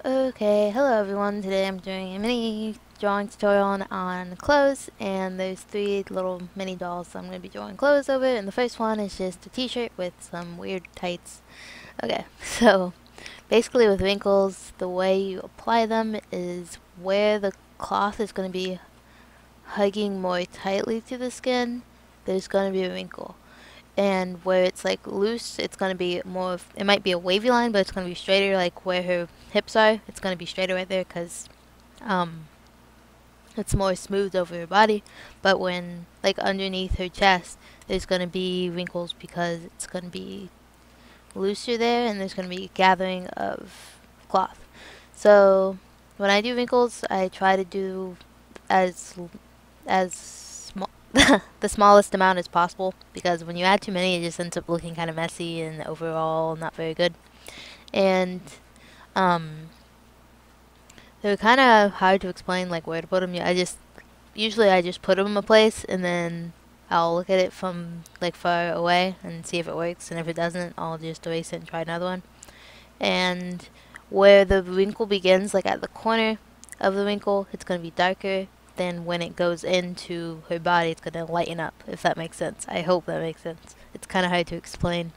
Okay, hello everyone. Today I'm doing a mini drawing tutorial on clothes, and there's three little mini dolls I'm going to be drawing clothes over, and the first one is just a t-shirt with some weird tights. Okay, so basically with wrinkles, the way you apply them is where the cloth is going to be hugging more tightly to the skin, there's going to be a wrinkle. And where it's like loose, it's going to be more of, it might be a wavy line, but it's going to be straighter, like where her hips are, it's going to be straighter right there because it's more smooth over her body. But when, like underneath her chest, there's going to be wrinkles because it's going to be looser there, and there's going to be gathering of cloth. So when I do wrinkles, I try to do as small the smallest amount as possible, because when you add too many, it just ends up looking kind of messy and overall not very good. And they're kind of hard to explain, like where to put them. Usually I just put them in a place, and then I'll look at it from like far away and see if it works, and if it doesn't, I'll just erase it and try another one. And where the wrinkle begins, like at the corner of the wrinkle, it's going to be darker. Then when it goes into her body, it's going to lighten up, if that makes sense. I hope that makes sense. It's kind of hard to explain.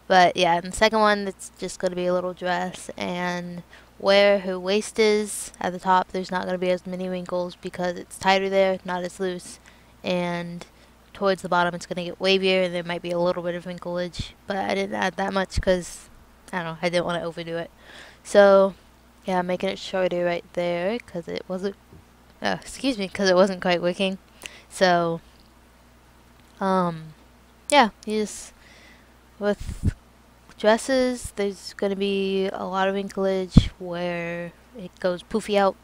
But yeah, and the second one, it's just going to be a little dress. And where her waist is, at the top, there's not going to be as many wrinkles because it's tighter there, not as loose. And towards the bottom, it's going to get wavier, and there might be a little bit of wrinklage. But I didn't add that much because, I don't know, I didn't want to overdo it. So, yeah, I'm making it shorter right there because it wasn't because it wasn't quite working. So, yeah, with dresses, there's going to be a lot of wrinklage where it goes poofy out,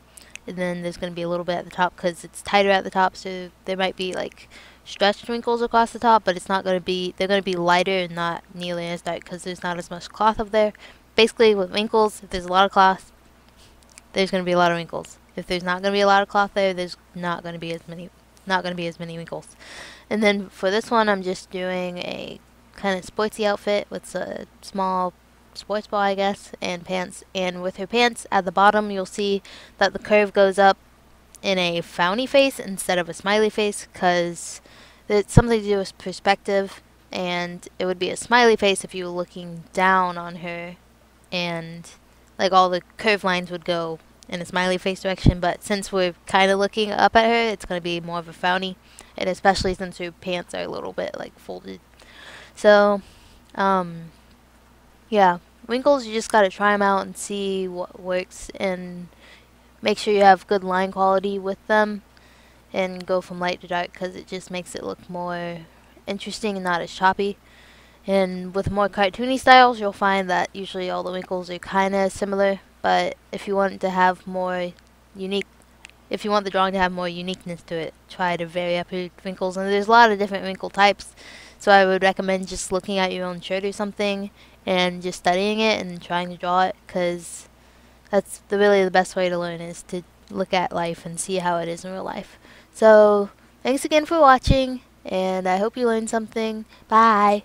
and then there's going to be a little bit at the top because it's tighter at the top, so there might be like stretched wrinkles across the top, but it's not going to be, they're going to be lighter and not nearly as dark because there's not as much cloth up there. Basically, with wrinkles, if there's a lot of cloth, there's going to be a lot of wrinkles. If there's not going to be a lot of cloth there, there's not going to be as many wrinkles. And then for this one, I'm just doing a kind of sportsy outfit with a small sports bra, I guess, and pants. And with her pants at the bottom, you'll see that the curve goes up in a frowny face instead of a smiley face, because it's something to do with perspective, and it would be a smiley face if you were looking down on her, and like all the curved lines would go in a smiley face direction. But since we're kind of looking up at her, it's going to be more of a frowny, and especially since her pants are a little bit like folded. So yeah, wrinkles, you just got to try them out and see what works, and make sure you have good line quality with them, and go from light to dark because it just makes it look more interesting and not as choppy. And with more cartoony styles, you'll find that usually all the wrinkles are kind of similar. But if you want to have more if you want the drawing to have more uniqueness to it, try to vary up your wrinkles. And there's a lot of different wrinkle types, so I would recommend just looking at your own shirt or something and just studying it and trying to draw it, because that's really the best way to learn, is to look at life and see how it is in real life. So thanks again for watching, and I hope you learned something. Bye!